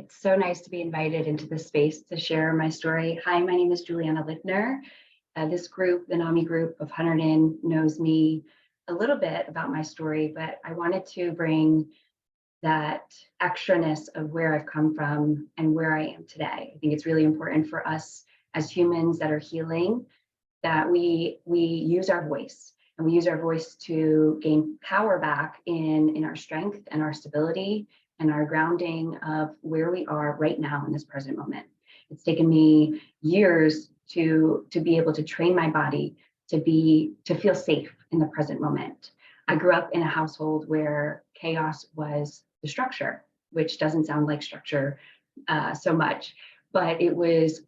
It's so nice to be invited into this space to share my story. Hi, my name is Juliana Lindner. This group, the NAMI group of Hunterdon, knows me a little bit about my story, but I wanted to bring that extraness of where I've come from and where I am today. I think it's really important for us as humans that are healing that we use our voice, and we use our voice to gain power back in our strength and our stability and our grounding of where we are right now in this present moment. It's taken me years to be able to train my body to feel safe in the present moment. I grew up in a household where chaos was the structure, which doesn't sound like structure so much, but it was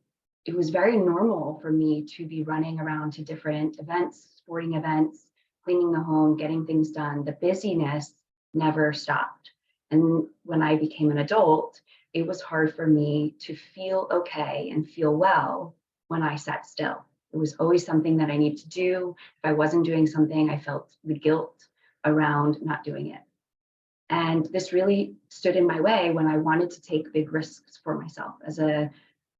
very normal for me to be running around to different events, sporting events, cleaning the home, getting things done. The busyness never stopped. And when I became an adult, it was hard for me to feel okay and feel well when I sat still. It was always something that I needed to do. If I wasn't doing something, I felt the guilt around not doing it. And this really stood in my way when I wanted to take big risks for myself. As an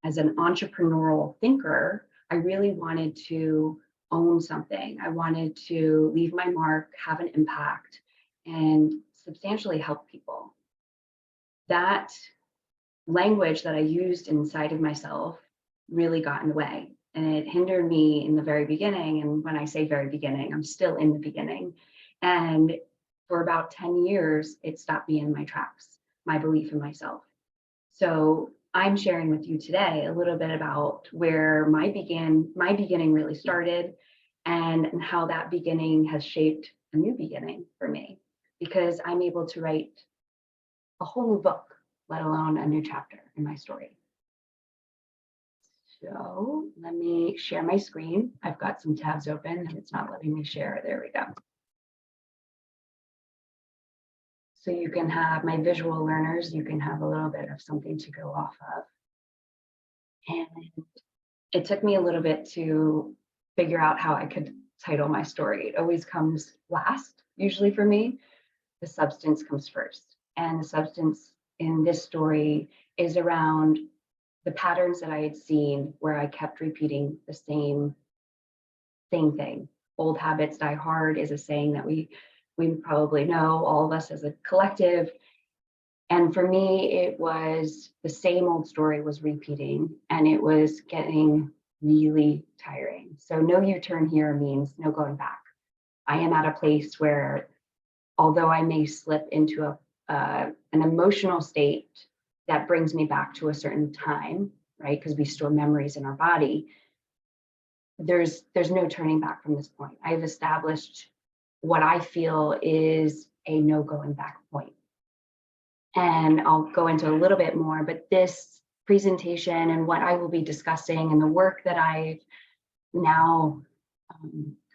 entrepreneurial thinker, I really wanted to own something. I wanted to leave my mark, have an impact, and substantially help people. That language that I used inside of myself really got in the way, and it hindered me in the very beginning. And when I say very beginning, I'm still in the beginning. And for about 10 years, it stopped me in my tracks, my belief in myself. So I'm sharing with you today a little bit about where my beginning really started, and how that beginning has shaped a new beginning for me, because I'm able to write a whole new book, let alone a new chapter in my story. So let me share my screen. I've got some tabs open and it's not letting me share. There we go. So you can have my visual learners, you can have a little bit of something to go off of. And it took me a little bit to figure out how I could title my story. It always comes last, usually for me. The substance comes first. And the substance in this story is around the patterns that I had seen where I kept repeating the same thing. Old habits die hard is a saying that we probably know, all of us as a collective. And for me, it was the same old story was repeating, and it was getting really tiring. So no U-turn here means no going back. I am at a place where, although I may slip into an emotional state that brings me back to a certain time, right? Because we store memories in our body. There's no turning back from this point. I've established what I feel is a no going back point. And I'll go into a little bit more, but this presentation and what I will be discussing and the work that I've now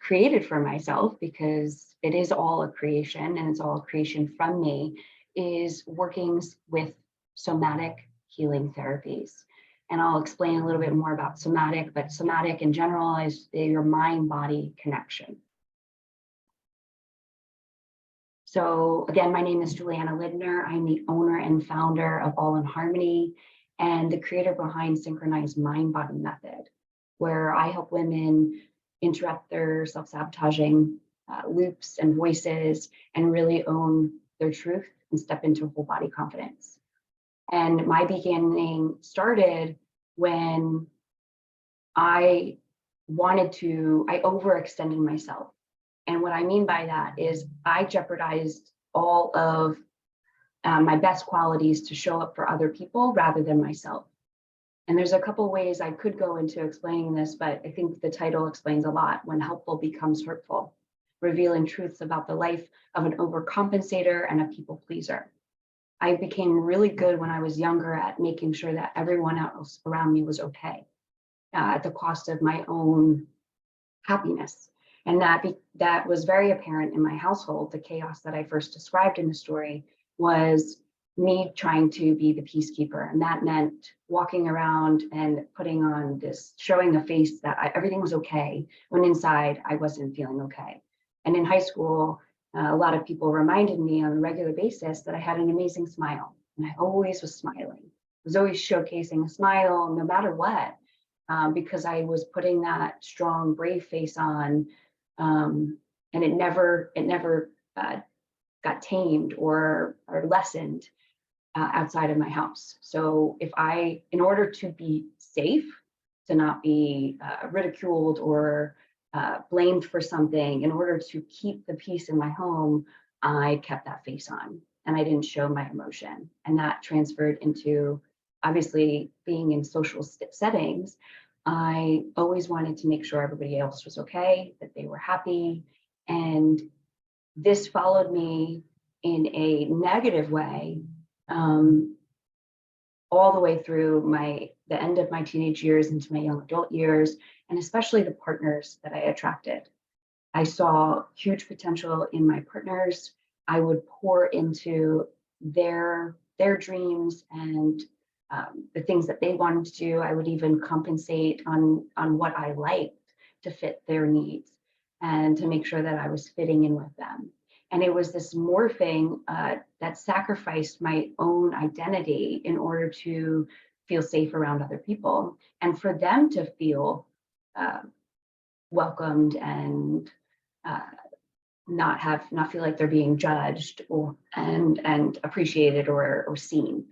created for myself, because it is all a creation and it's all a creation from me, is working with somatic healing therapies. And I'll explain a little bit more about somatic, but somatic in general is your mind-body connection. So again, my name is Juliana Lindner. I'm the owner and founder of All in Harmony and the creator behind Synchronized Mind-Body Method, where I help women interrupt their self-sabotaging loops and voices and really own their truth and step into whole body confidence. And my beginning started when I overextended myself. And what I mean by that is I jeopardized all of my best qualities to show up for other people rather than myself. And there's a couple ways I could go into explaining this, but I think the title explains a lot: when helpful becomes hurtful, revealing truths about the life of an overcompensator and a people pleaser. I became really good when I was younger at making sure that everyone else around me was okay, at the cost of my own happiness. And that was very apparent in my household. The chaos that I first described in the story was me trying to be the peacekeeper. And that meant walking around and putting on this, showing a face that everything was okay, when inside I wasn't feeling okay. And in high school, a lot of people reminded me on a regular basis that I had an amazing smile, and I always was smiling. was always showcasing a smile no matter what, because I was putting that strong, brave face on, and it never got tamed or lessened outside of my house. So in order to be safe, to not be ridiculed or blamed for something, in order to keep the peace in my home, I kept that face on and I didn't show my emotion. And that transferred into obviously being in social settings. I always wanted to make sure everybody else was okay, that they were happy. And this followed me in a negative way all the way through the end of my teenage years into my young adult years, and especially the partners that I attracted. I saw huge potential in my partners. I would pour into their dreams and the things that they wanted to do. I would even compensate on what I liked to fit their needs and to make sure that I was fitting in with them. And it was this morphing that sacrificed my own identity in order to feel safe around other people and for them to feel welcomed and not feel like they're being judged and appreciated or seen.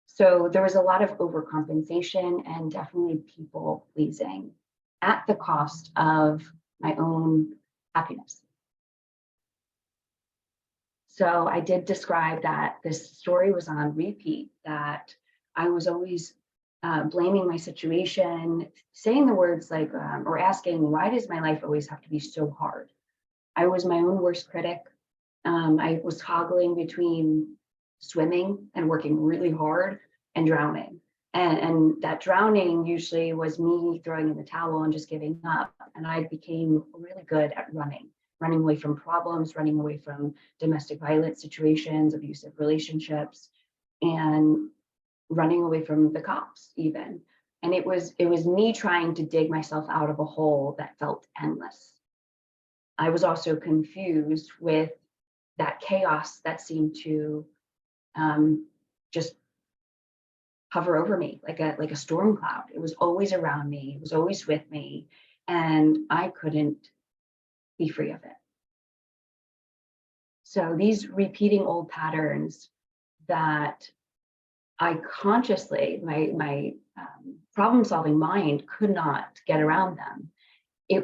So there was a lot of overcompensation and definitely people pleasing at the cost of my own happiness. So I did describe that this story was on repeat, that I was always blaming my situation, saying the words like, or asking, why does my life always have to be so hard? I was my own worst critic. I was toggling between swimming and working really hard and drowning. And that drowning usually was me throwing in the towel and just giving up. And I became really good at running away from problems, running away from domestic violence situations, abusive relationships, and running away from the cops even. And it was me trying to dig myself out of a hole that felt endless. I was also confused with that chaos that seemed to just hover over me like a storm cloud. It was always around me. It was always with me, and I couldn't be free of it. So these repeating old patterns that I consciously, my problem-solving mind could not get around them. It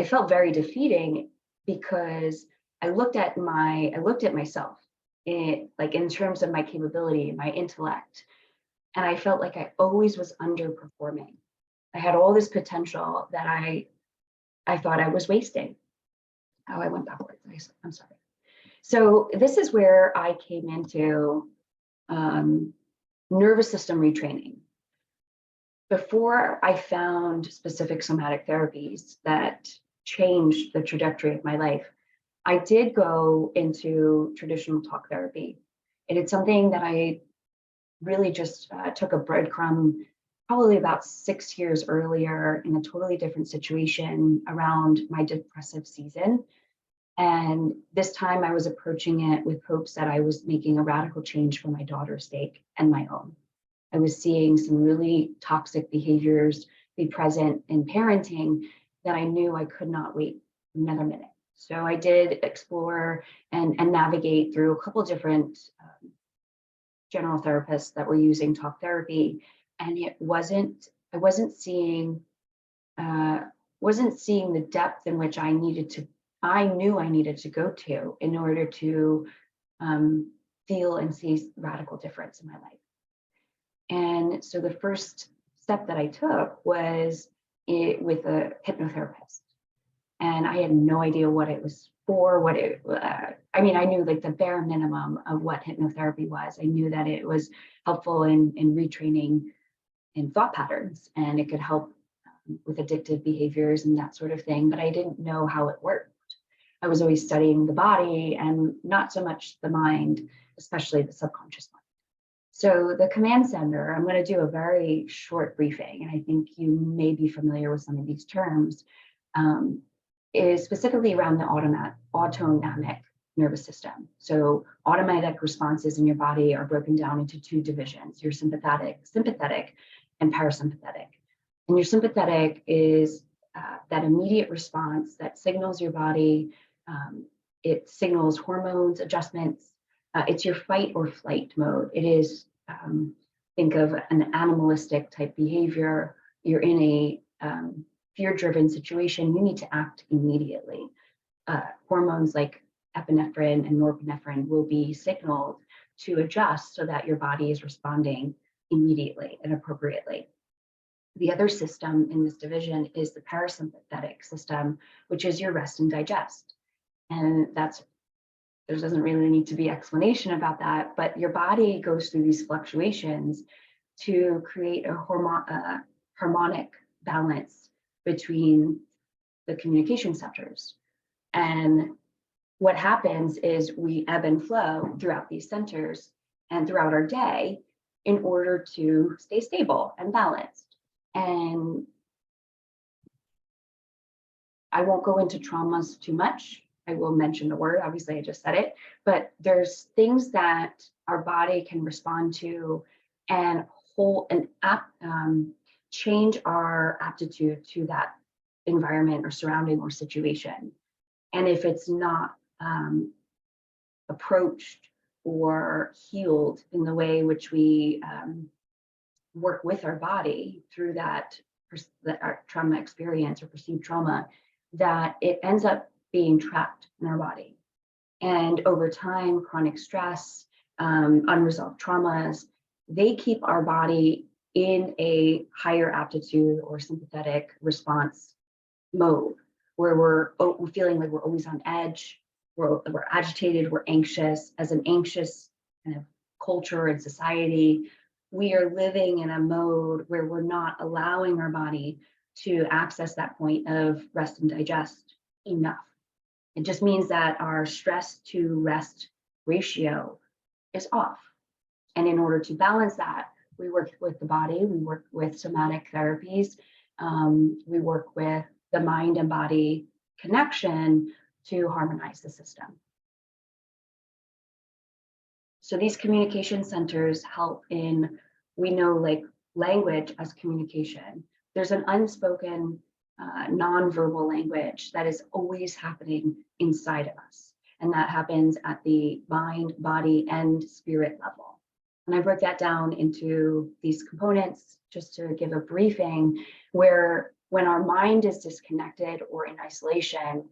felt very defeating because I looked at myself in terms of my capability, my intellect, and I felt like I always was underperforming. I had all this potential that I thought I was wasting. Oh, I went backwards. I'm sorry. So this is where I came into nervous system retraining. Before I found specific somatic therapies that changed the trajectory of my life, I did go into traditional talk therapy. And it's something that I really just took a breadcrumb probably about 6 years earlier in a totally different situation around my depressive season. And this time I was approaching it with hopes that I was making a radical change for my daughter's sake and my own. I was seeing some really toxic behaviors be present in parenting that I knew I could not wait another minute. So I did explore and navigate through a couple different general therapists that were using talk therapy, and I wasn't seeing the depth in which I knew I needed to go to in order to feel and see radical difference in my life. And so the first step that I took was with a hypnotherapist. And I had no idea what it was for, I knew like the bare minimum of what hypnotherapy was. I knew that it was helpful in retraining in thought patterns, and it could help with addictive behaviors and that sort of thing, but I didn't know how it worked. I was always studying the body and not so much the mind, especially the subconscious mind. So the command center, I'm going to do a very short briefing, and I think you may be familiar with some of these terms, is specifically around the autonomic nervous system. So automatic responses in your body are broken down into two divisions: your sympathetic and parasympathetic. And your sympathetic is that immediate response that signals your body. It signals hormones, adjustments. It's your fight or flight mode. It is, think of an animalistic type behavior. You're in a fear-driven situation. You need to act immediately. Hormones like epinephrine and norepinephrine will be signaled to adjust so that your body is responding immediately and appropriately. The other system in this division is the parasympathetic system, which is your rest and digest. And there doesn't really need to be explanation about that, but your body goes through these fluctuations to create a harmonic balance between the communication centers. And what happens is we ebb and flow throughout these centers and throughout our day in order to stay stable and balanced. And I won't go into traumas too much. I will mention the word, obviously I just said it, but there's things that our body can respond to and change our aptitude to that environment or surrounding or situation. And if it's not approached or healed in the way which we work with our body through that our trauma experience or perceived trauma, that it ends up being trapped in our body. And over time, chronic stress, unresolved traumas, they keep our body in a higher aptitude or sympathetic response mode, where we're feeling like we're always on edge, we're agitated, we're anxious. As an anxious kind of culture and society, we are living in a mode where we're not allowing our body to access that point of rest and digest enough. It just means that our stress to rest ratio is off. And in order to balance that, we work with the body, we work with somatic therapies, we work with the mind and body connection to harmonize the system. So these communication centers help in, we know like language as communication. There's an unspoken nonverbal language that is always happening inside of us. And that happens at the mind, body, and spirit level. And I broke that down into these components just to give a briefing, where when our mind is disconnected or in isolation,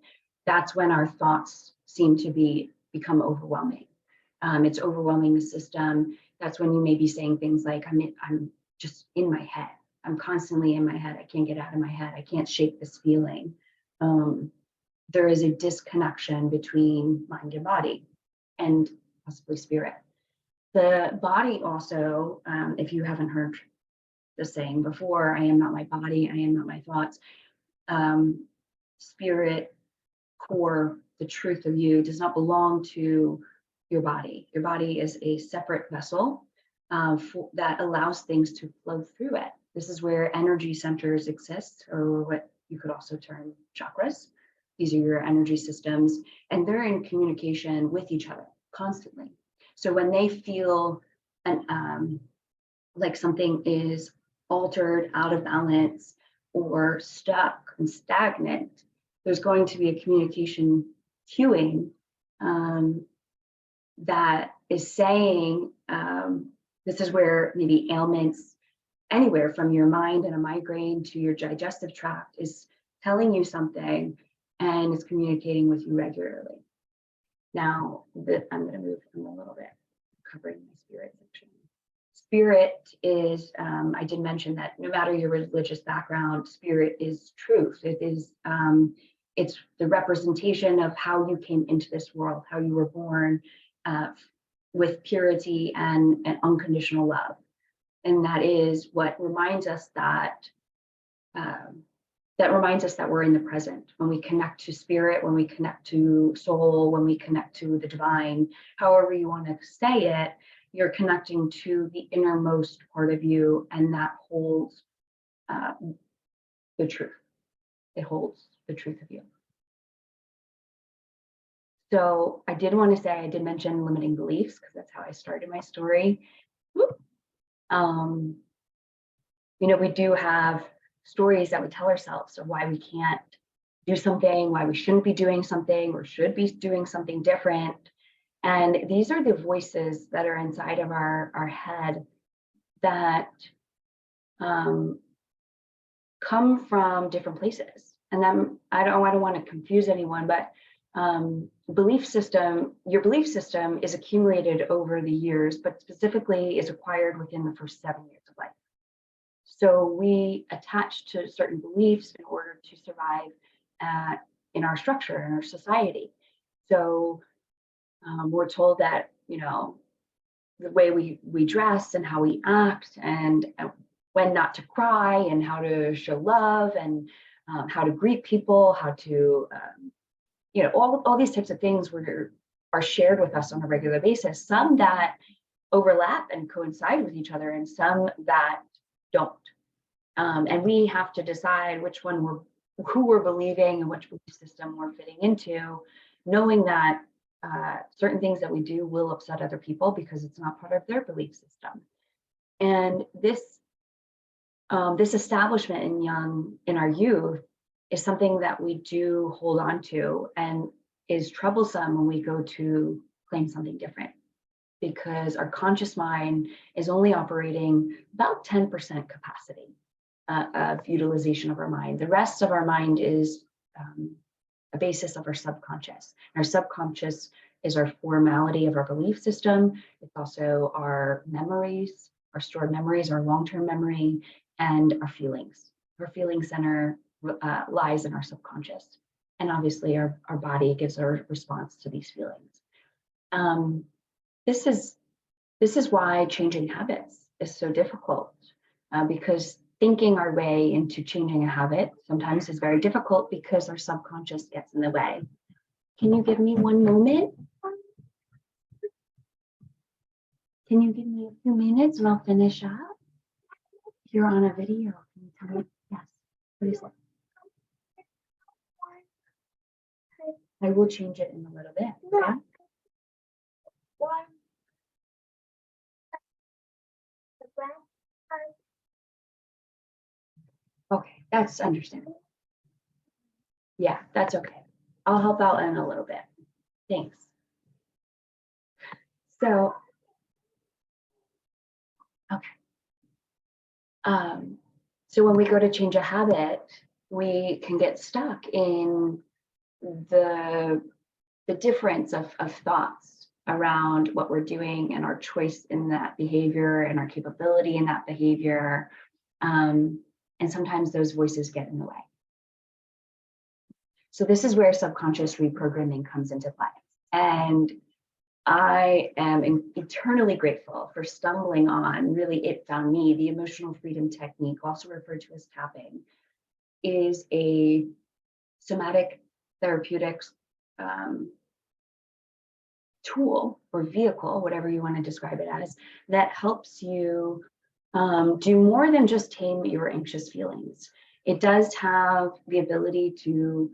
that's when our thoughts seem to become overwhelming. It's overwhelming the system. That's when you may be saying things like, I'm just in my head. I'm constantly in my head. I can't get out of my head. I can't shake this feeling. There is a disconnection between mind and body and possibly spirit. The body also, if you haven't heard the saying before, I am not my body, I am not my thoughts. Spirit, core, the truth of you does not belong to your body. Your body is a separate vessel that allows things to flow through it. This is where energy centers exist, or what you could also term chakras. These are your energy systems, and they're in communication with each other constantly. So when they feel like something is altered, out of balance, or stuck and stagnant, there's going to be a communication cueing that is saying, this is where maybe ailments, anywhere from your mind and a migraine to your digestive tract, is telling you something and is communicating with you regularly. Now, I'm going to move from a little bit, covering my spirit section. Spirit is, I did mention that no matter your religious background, spirit is truth. It is, it's the representation of how you came into this world, how you were born with purity and unconditional love. And that is what reminds us that we're in the present. When we connect to spirit, when we connect to soul, when we connect to the divine, however you want to say it, you're connecting to the innermost part of you, and that holds the truth. It holds the truth of you. So I did want to say, I did mention limiting beliefs because that's how I started my story. Um, we do have stories that we tell ourselves of why we can't do something, why we shouldn't be doing something, or should be doing something different. And these are the voices that are inside of our head that come from different places. And then I don't want to confuse anyone, but your belief system is accumulated over the years, but specifically is acquired within the first 7 years of life. So we attach to certain beliefs in order to survive in our structure, in our society. So we're told that, the way we dress and how we act and when not to cry and how to show love and how to greet people, how to, all these types of things are shared with us on a regular basis, some that overlap and coincide with each other and some that don't. And we have to decide who we're believing and which belief system we're fitting into, knowing that certain things that we do will upset other people because it's not part of their belief system. And this establishment in our youth is something that we do hold on to and is troublesome when we go to claim something different, because our conscious mind is only operating about 10% capacity of utilization of our mind. The rest of our mind is a basis of our subconscious. Our subconscious is our formality of our belief system. It's also our memories, our stored memories, our long-term memory, and our feelings. Our feeling center lies in our subconscious. And obviously our body gives our response to these feelings. This is why changing habits is so difficult, because thinking our way into changing a habit sometimes is very difficult because our subconscious gets in the way. Can you give me one moment? Can you give me a few minutes and I'll finish up? If you're on a video, can you tell me? Yes. What is it? I will change it in a little bit. Okay? Okay, that's understandable. Yeah, that's okay. I'll help out in a little bit. Thanks. So, okay. So when we go to change a habit, we can get stuck in the difference of thoughts around what we're doing and our choice in that behavior and our capability in that behavior. And sometimes those voices get in the way. So this is where subconscious reprogramming comes into play. And I am eternally grateful for stumbling on, really it found me, the emotional freedom technique, also referred to as tapping, is a somatic therapeutics tool or vehicle, whatever you want to describe it as, that helps you do more than just tame your anxious feelings. It does have the ability to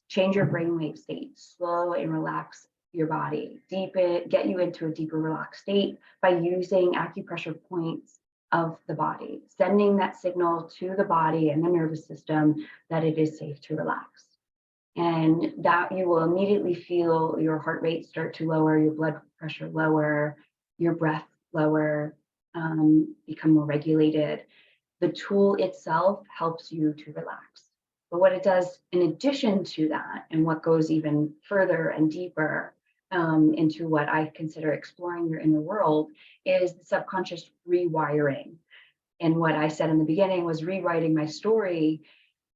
change your brainwave state, slow and relax your body, get you into a deeper relaxed state by using acupressure points of the body, sending that signal to the body and the nervous system that it is safe to relax. And that you will immediately feel your heart rate start to lower, your blood pressure lower, your breath lower, become more regulated. The tool itself helps you to relax. But what it does in addition to that, and what goes even further and deeper into what I consider exploring your inner world, is the subconscious rewiring. And what I said in the beginning was rewriting my story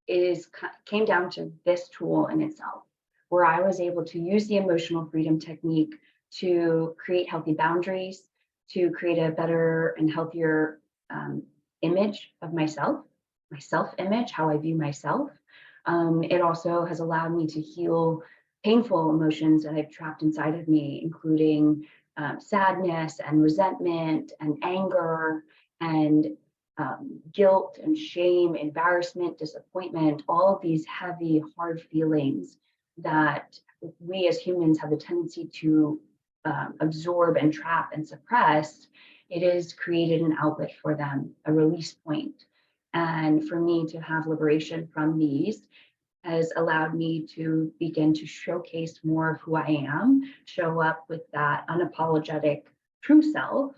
came down to this tool in itself, where I was able to use the emotional freedom technique to create healthy boundaries, to create a better and healthier image of myself, my self-image, how I view myself. It also has allowed me to heal painful emotions that I've trapped inside of me, including sadness and resentment and anger and guilt and shame, embarrassment, disappointment, all of these heavy, hard feelings that we as humans have the tendency to absorb and trap and suppress, it has created an outlet for them, a release point. And for me to have liberation from these has allowed me to begin to showcase more of who I am, show up with that unapologetic true self,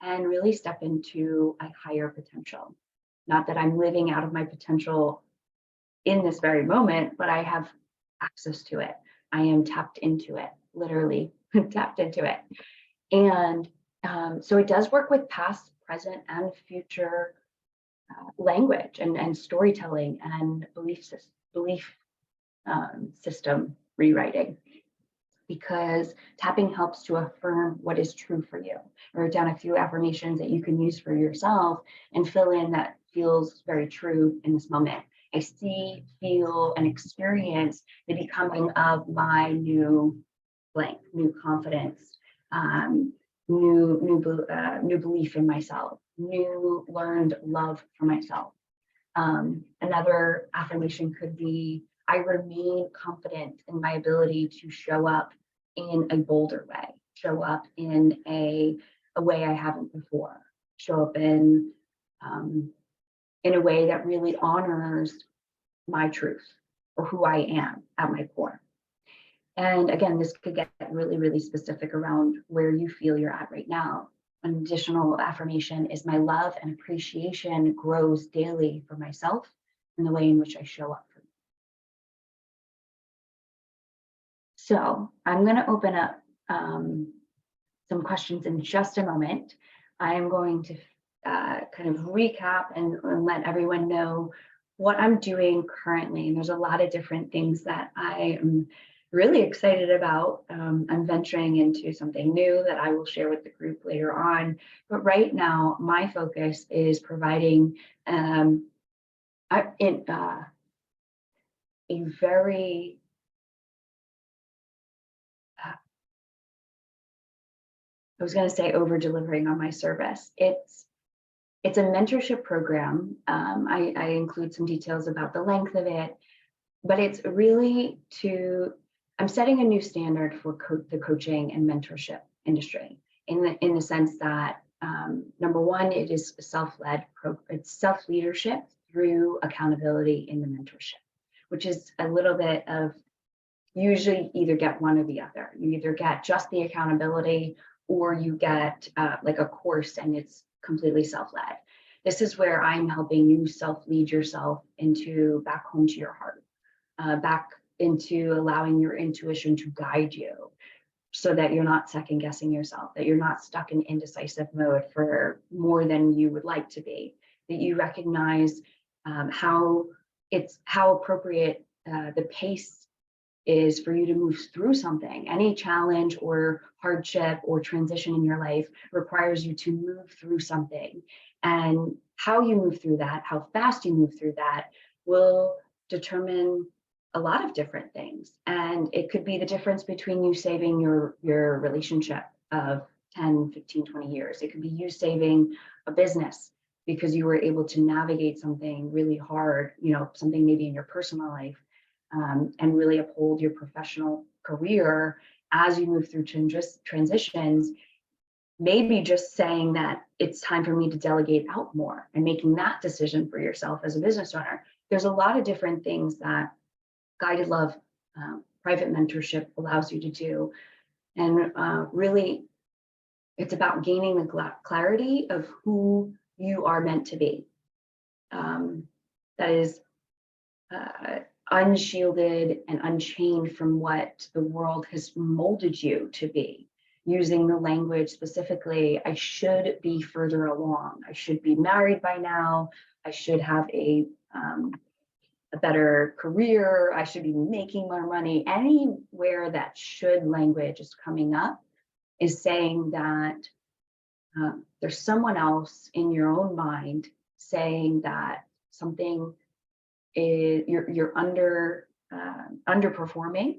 and really step into a higher potential. Not that I'm living out of my potential in this very moment, but I have access to it. I am tapped into it, literally tapped into it. And so it does work with past, present, and future language and storytelling and belief system rewriting, because tapping helps to affirm what is true for you. I wrote down a few affirmations that you can use for yourself and fill in that feels very true in this moment. I see, feel, and experience the becoming of my new blank, new confidence, new belief in myself, new learned love for myself. Another affirmation could be, I remain confident in my ability to show up in a bolder way, show up in a way I haven't before, show up in a way that really honors my truth or who I am at my core. And again, this could get really, really specific around where you feel you're at right now. An additional affirmation is, my love and appreciation grows daily for myself and the way in which I show up for me. So I'm going to open up some questions in just a moment. I am going to kind of recap and let everyone know what I'm doing currently. And there's a lot of different things that I am really excited about. I'm venturing into something new that I will share with the group later on. But right now, my focus is providing a very I was going to say over delivering on my service. It's a mentorship program. I include some details about the length of it, but it's really I'm setting a new standard for the coaching and mentorship industry in the sense that number one, it is self-led, it's self-leadership through accountability in the mentorship, which is a little bit of, usually either get one or the other. You either get just the accountability or you get like a course and it's completely self-led. This is where I'm helping you self-lead yourself back home to your heart, back into allowing your intuition to guide you so that you're not second guessing yourself, that you're not stuck in indecisive mode for more than you would like to be, that you recognize how appropriate the pace is for you to move through something. Any challenge or hardship or transition in your life requires you to move through something. And how you move through that, how fast you move through that, will determine a lot of different things. And it could be the difference between you saving your relationship of 10, 15, 20 years. It could be you saving a business because you were able to navigate something really hard, something maybe in your personal life, and really uphold your professional career as you move through transitions. Maybe just saying that it's time for me to delegate out more and making that decision for yourself as a business owner. There's a lot of different things that guided love, private mentorship allows you to do. And really, it's about gaining the clarity of who you are meant to be. That is unshielded and unchained from what the world has molded you to be. Using the language specifically, I should be further along. I should be married by now. I should have a better career. I should be making more money. Anywhere that should language is coming up is saying that there's someone else in your own mind saying that something is you're underperforming,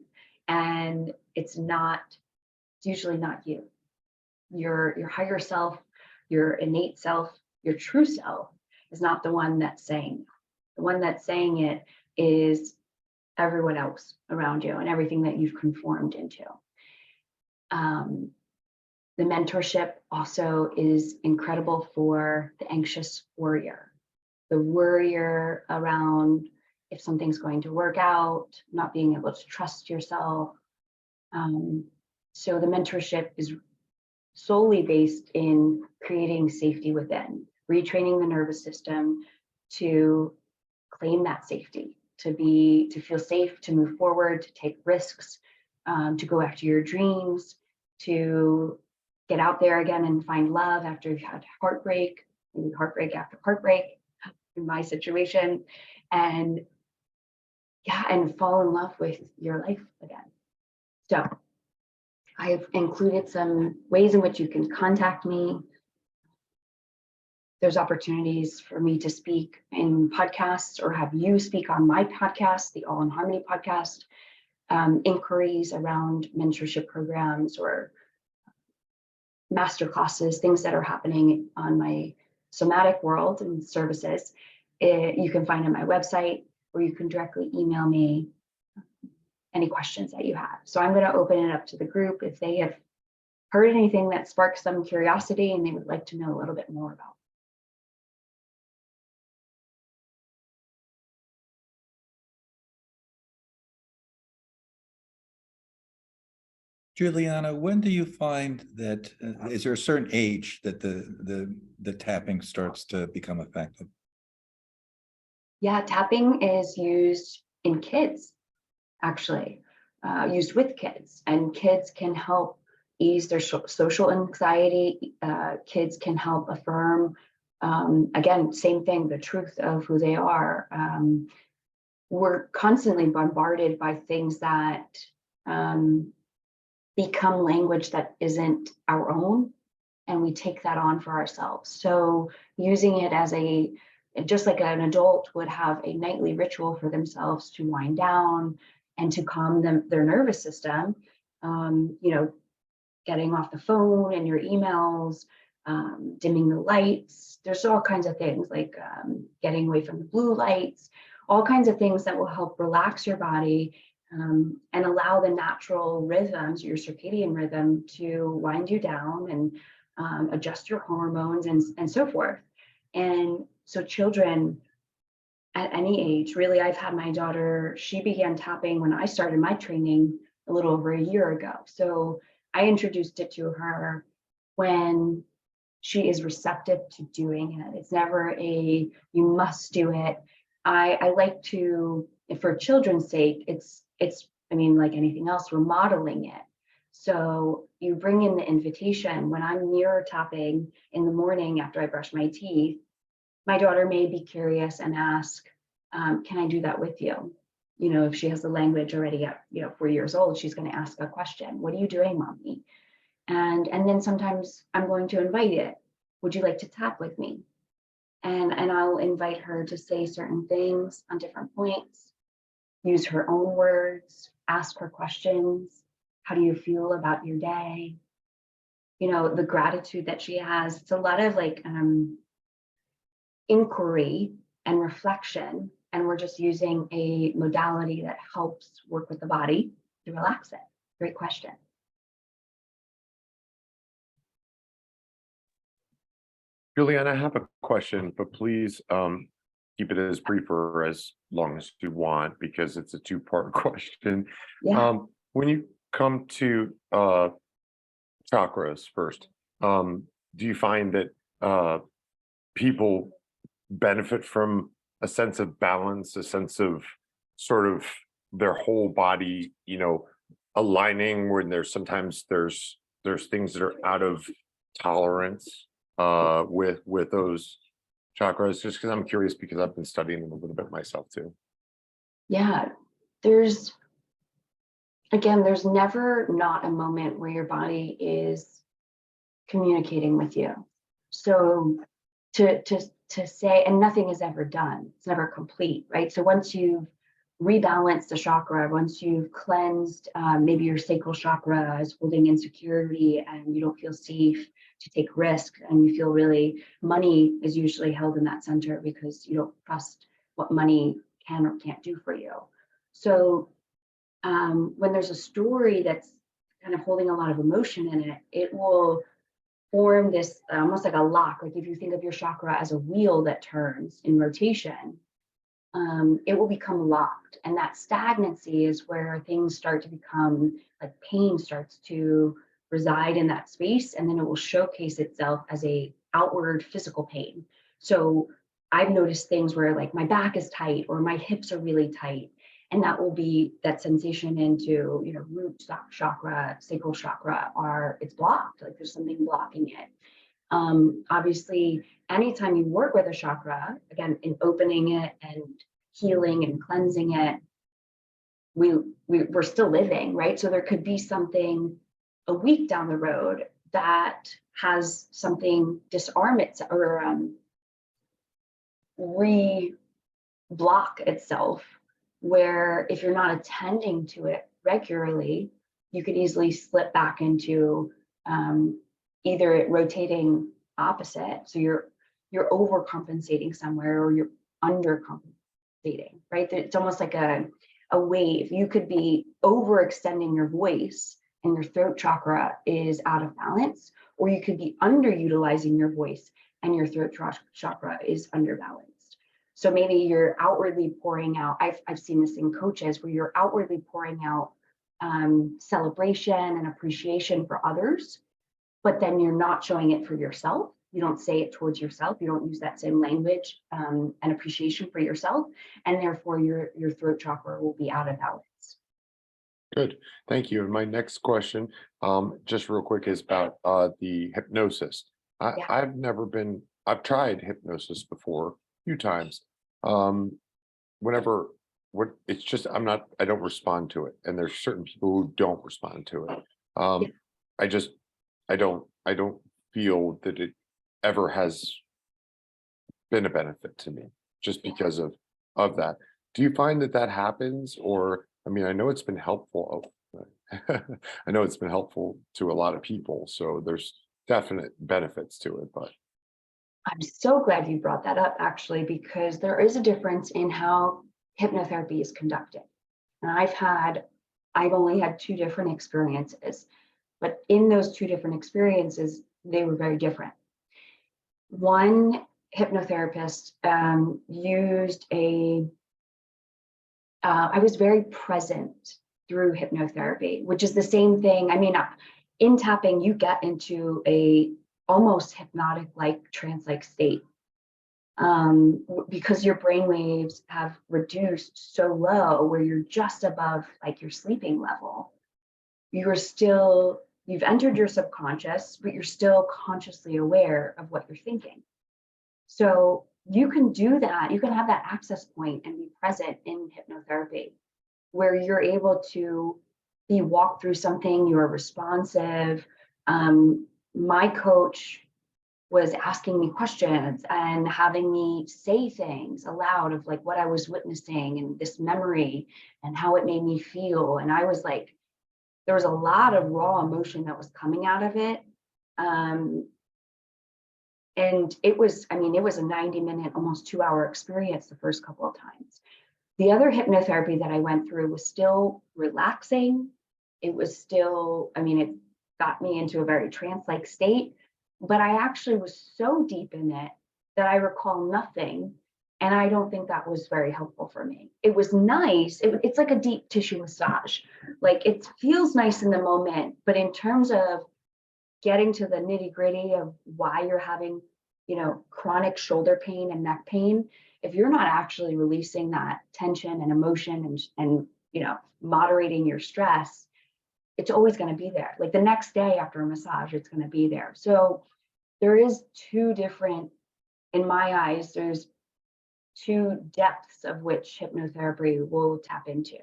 and it's usually not you. Your higher self, your innate self, your true self is not the one that's saying. The one that's saying it is everyone else around you and everything that you've conformed into. The mentorship also is incredible for the anxious worrier, the worrier around if something's going to work out, not being able to trust yourself. So the mentorship is solely based in creating safety within, retraining the nervous system to claim that safety, to feel safe, to move forward, to take risks, to go after your dreams, to get out there again and find love after you've had heartbreak, maybe heartbreak after heartbreak in my situation, and fall in love with your life again. So I've included some ways in which you can contact me. There's opportunities for me to speak in podcasts or have you speak on my podcast, the All in Harmony podcast, inquiries around mentorship programs or master classes, things that are happening on my somatic world and services. You can find on my website, or you can directly email me any questions that you have. So I'm going to open it up to the group if they have heard anything that sparks some curiosity and they would like to know a little bit more about. Juliana, when do you find that, is there a certain age that the tapping starts to become effective? Yeah, tapping is used in kids, actually, used with kids, and kids can help ease their social anxiety. Kids can help affirm, again, same thing, the truth of who they are. We're constantly bombarded by things that become language that isn't our own, and we take that on for ourselves. So using it as just like an adult would have a nightly ritual for themselves to wind down and to calm their nervous system, getting off the phone and your emails, dimming the lights. There's all kinds of things like getting away from the blue lights, all kinds of things that will help relax your body and allow the natural rhythms, your circadian rhythm, to wind you down and adjust your hormones and so forth. And so children at any age, really, I've had my daughter, she began tapping when I started my training a little over a year ago. So I introduced it to her when she is receptive to doing it. It's never you must do it. I like to, for children's sake, it's, like anything else, we're modeling it. So you bring in the invitation. When I'm mirror tapping in the morning after I brush my teeth, my daughter may be curious and ask, can I do that with you? If she has the language already at 4 years old, she's going to ask a question. What are you doing, mommy? And then sometimes I'm going to invite it. Would you like to tap with me? And I'll invite her to say certain things on different points, use her own words, ask her questions. How do you feel about your day? The gratitude that she has. It's a lot of inquiry and reflection, and we're just using a modality that helps work with the body to relax it. Great question. Juliana, I have a question, but please keep it as brief or as long as you want, because it's a two-part question. Yeah. When you come to chakras first, do you find that people benefit from a sense of balance, a sense of sort of their whole body, aligning, when there's sometimes there's things that are out of tolerance with those chakras? Just because I'm curious, because I've been studying them a little bit myself too. Yeah, there's never not a moment where your body is communicating with you. So to say, and nothing is ever done, it's never complete, right? So once you've rebalanced the chakra, once you've cleansed, maybe your sacral chakra is holding insecurity and you don't feel safe to take risk, and you feel really, money is usually held in that center because you don't trust what money can or can't do for you. So when there's a story that's kind of holding a lot of emotion in it, it will form this almost like a lock. Like if you think of your chakra as a wheel that turns in rotation, it will become locked. And that stagnancy is where things start to become like pain starts to reside in that space. And then it will showcase itself as a outward physical pain. So I've noticed things where like my back is tight or my hips are really tight. And that will be that sensation into, you know, root chakra, sacral chakra, are it's blocked, like there's something blocking it. Obviously, anytime you work with a chakra, again, in opening it and healing and cleansing it, we're still living, right? So there could be something a week down the road that has something disarm it or re-block itself, where if you're not attending to it regularly, you could easily slip back into either it rotating opposite, so you're overcompensating somewhere or you're undercompensating, right? It's almost like a wave. You could be overextending your voice and your throat chakra is out of balance, or you could be underutilizing your voice and your throat chakra is underbalanced. So maybe you're outwardly pouring out, I've seen this in coaches where you're outwardly pouring out celebration and appreciation for others, but then you're not showing it for yourself. You don't say it towards yourself. You don't use that same language and appreciation for yourself. And therefore your throat chakra will be out of balance. Good, thank you. And my next question, just real quick, is about the hypnosis. Yeah. I've tried hypnosis before a few times. It's just, I don't respond to it. And there's certain people who don't respond to it. I don't feel that it ever has been a benefit to me just because of that. Do you find that happens? Or, I mean, I know it's been helpful. I know it's been helpful to a lot of people. So there's definite benefits to it, but. I'm so glad you brought that up, actually, because there is a difference in how hypnotherapy is conducted. And I've only had 2 different experiences, but in those 2 different experiences, they were very different. One hypnotherapist used I was very present through hypnotherapy, which is the same thing. I mean, in tapping, you get into a almost hypnotic-like trance-like state because your brain waves have reduced so low where you're just above like your sleeping level. You've entered your subconscious, but you're still consciously aware of what you're thinking. So you can do that. You can have that access point and be present in hypnotherapy where you're able to be walked through something, you're responsive. My coach was asking me questions and having me say things aloud of like what I was witnessing and this memory and how it made me feel. And I was like, there was a lot of raw emotion that was coming out of it. And it was a 90-minute, almost 2-hour experience the first couple of times. The other hypnotherapy that I went through was still relaxing. It was still, it got me into a very trance-like state, but I actually was so deep in it that I recall nothing. And I don't think that was very helpful for me. It was nice. It's like a deep tissue massage. Like it feels nice in the moment, but in terms of getting to the nitty-gritty of why you're having, chronic shoulder pain and neck pain, if you're not actually releasing that tension and emotion and moderating your stress, it's always going to be there. Like the next day after a massage, it's going to be there. So there is 2 different, in my eyes, there's 2 depths of which hypnotherapy will tap into.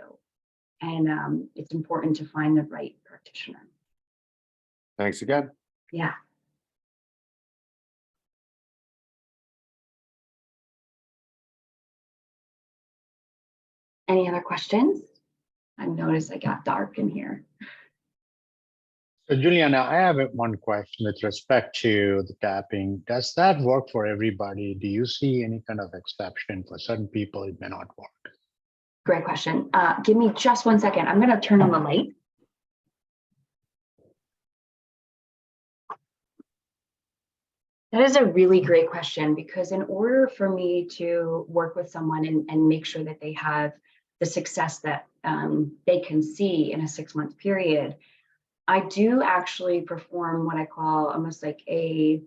And it's important to find the right practitioner. Thanks again. Yeah. Any other questions? I've noticed I got dark in here. So Juliana, I have one question with respect to the tapping. Does that work for everybody? Do you see any kind of exception for certain people it may not work? Great question. Give me just 1 second. I'm going to turn on the light. That is a really great question, because in order for me to work with someone and make sure that they have the success that they can see in a 6-month period, I do actually perform what I call almost like a,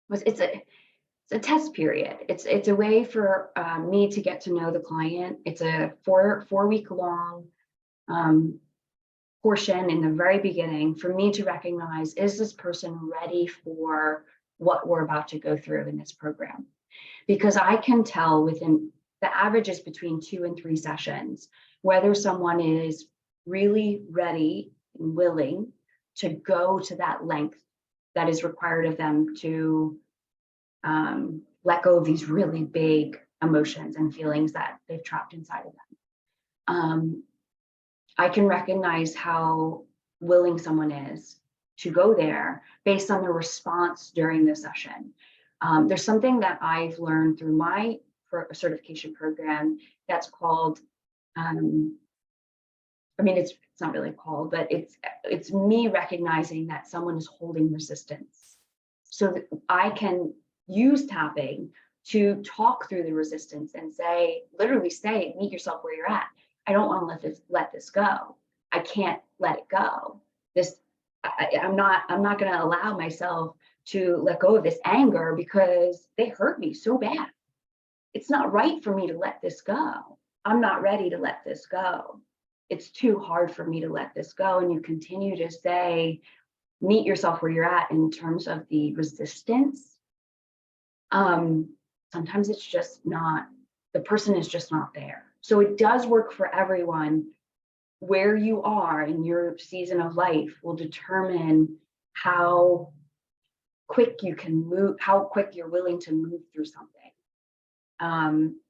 it's a test period. It's a way for me to get to know the client. It's a four-week long portion in the very beginning for me to recognize, is this person ready for what we're about to go through in this program? Because I can tell within, the average is between 2 and 3 sessions, whether someone is really ready and willing to go to that length that is required of them to let go of these really big emotions and feelings that they've trapped inside of them. I can recognize how willing someone is to go there based on their response during the session. There's something that I've learned through my certification program that's called, I mean, it's not really called, but it's me recognizing that someone is holding resistance, so that I can use tapping to talk through the resistance and say, literally say, meet yourself where you're at. I don't want to let this go. I can't let it go. I'm not going to allow myself to let go of this anger because they hurt me so bad. It's not right for me to let this go. I'm not ready to let this go. It's too hard for me to let this go. And you continue to say, meet yourself where you're at in terms of the resistance. Sometimes it's just not, the person is just not there. So it does work for everyone. Where you are in your season of life will determine how quick you can move, how quick you're willing to move through something.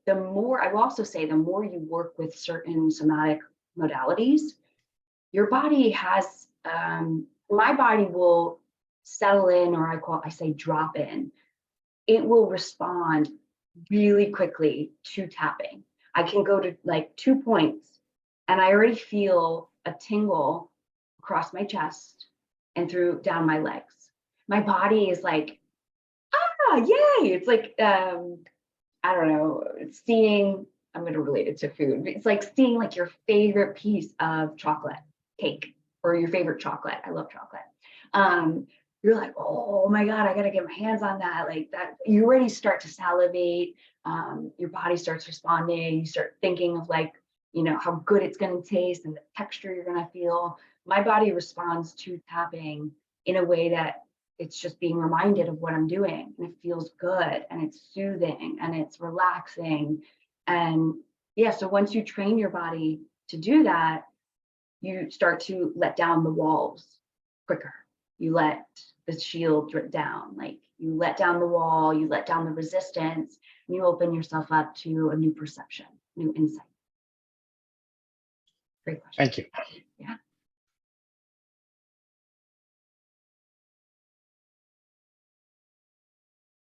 The more, I will also say, the more you work with certain somatic modalities, your body has, my body will settle in, or I say drop in. It will respond really quickly to tapping. I can go to like 2 points and I already feel a tingle across my chest and through down my legs. My body is like, ah, yay. It's like, I don't know, seeing, I'm going to relate it to food. It's like seeing like your favorite piece of chocolate cake or your favorite chocolate. I love chocolate. You're like, oh my God, I got to get my hands on that. Like that, you already start to salivate. Your body starts responding. You start thinking of like, you know, how good it's going to taste and the texture you're going to feel. My body responds to tapping in a way that it's just being reminded of what I'm doing, and it feels good and it's soothing and it's relaxing. And yeah, so once you train your body to do that, you start to let down the walls quicker. You let the shield drip down, like you let down the wall, you let down the resistance, and you open yourself up to a new perception, new insight. Great question. Thank you. Yeah.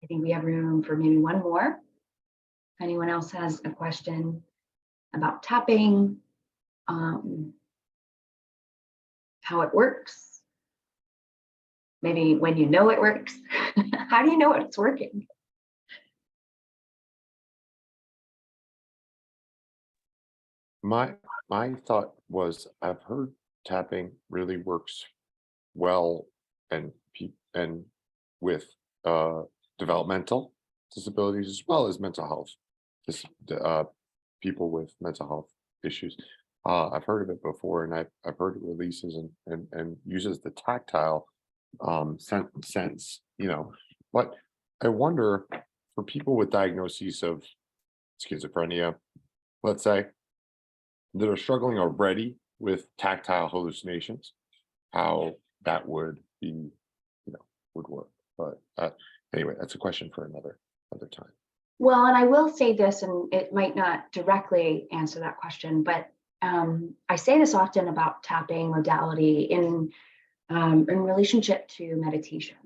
I think we have room for maybe one more. If anyone else has a question about tapping, how it works, maybe when you know it works. How do you know it's working? My thought was, I've heard tapping really works well and with developmental disabilities as well as mental health, people with mental health issues. I've heard of it before, and I've heard it releases and uses the tactile sense, you know. But I wonder, for people with diagnoses of schizophrenia, let's say, that are struggling already with tactile hallucinations, how that would be, you know, would work. But anyway, that's a question for another time. Well, and I will say this, and it might not directly answer that question, but I say this often about tapping modality in relationship to meditation,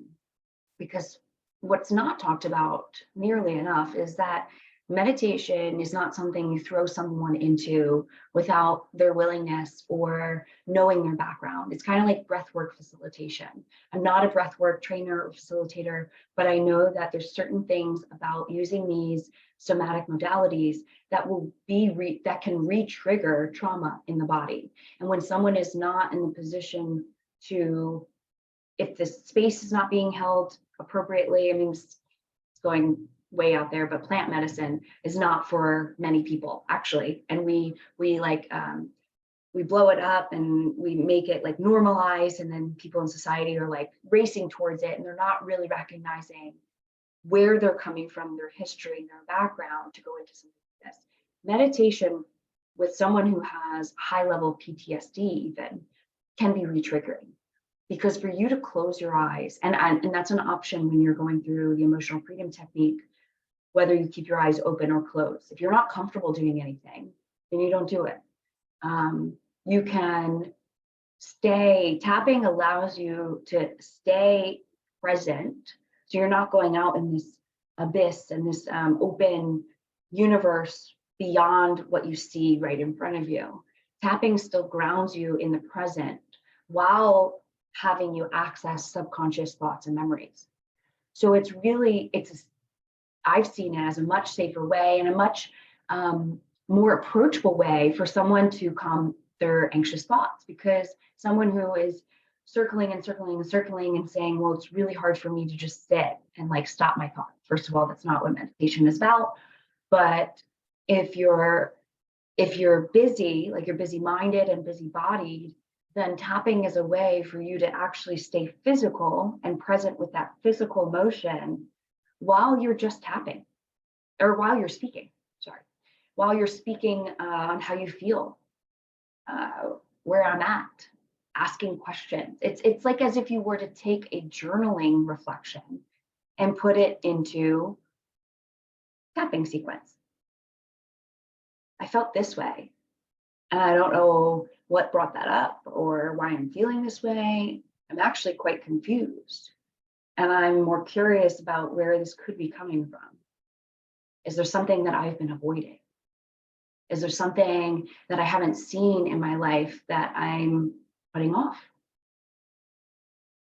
because what's not talked about nearly enough is that meditation is not something you throw someone into without their willingness or knowing their background. It's kind of like breathwork facilitation. I'm not a breathwork trainer or facilitator, but I know that there's certain things about using these somatic modalities that will be that can re-trigger trauma in the body. And when someone is not in the position to, if the space is not being held appropriately, I mean, it's going way out there, but plant medicine is not for many people actually. And we blow it up and we make it like normalized, and then people in society are like racing towards it, and they're not really recognizing where they're coming from, their history, their background to go into something like this. Meditation with someone who has high level PTSD even can be re-triggering, because for you to close your eyes, and that's an option when you're going through the emotional freedom technique, whether you keep your eyes open or closed. If you're not comfortable doing anything, then you don't do it. You can stay, tapping allows you to stay present. So you're not going out in this abyss and this open universe beyond what you see right in front of you. Tapping still grounds you in the present while having you access subconscious thoughts and memories. So it's really, I've seen it as a much safer way and a much more approachable way for someone to calm their anxious thoughts, because someone who is circling and circling and circling and saying, well, it's really hard for me to just sit and like stop my thoughts. First of all, that's not what meditation is about. But if you're busy, like you're busy minded and busy bodied, then tapping is a way for you to actually stay physical and present with that physical motion while you're just tapping, or while you're speaking, while you're speaking on how you feel, where I'm at, asking questions. It's like as if you were to take a journaling reflection and put it into tapping sequence. I felt this way, and I don't know what brought that up or why I'm feeling this way. I'm actually quite confused. And I'm more curious about where this could be coming from. Is there something that I've been avoiding? Is there something that I haven't seen in my life that I'm putting off?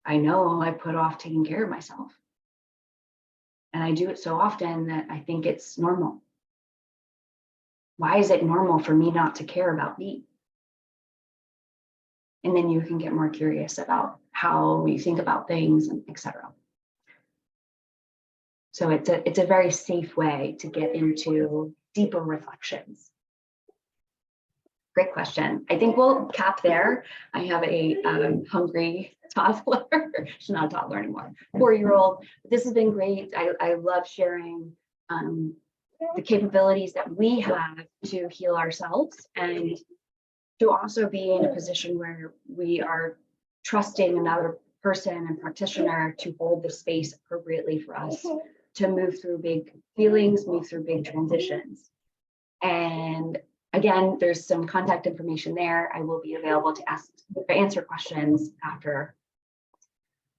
I know I put off taking care of myself. And I do it so often that I think it's normal. Why is it normal for me not to care about me? And then you can get more curious about how you think about things, and etc. So it's a very safe way to get into deeper reflections. Great question. I think we'll cap there. I have a hungry toddler. She's not a toddler anymore, 4-year-old. This has been great. I love sharing the capabilities that we have to heal ourselves, and to also be in a position where we are trusting another person and practitioner to hold the space appropriately for us to move through big feelings, move through big transitions. And again, there's some contact information there. I will be available to answer questions after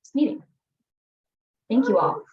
this meeting. Thank you all.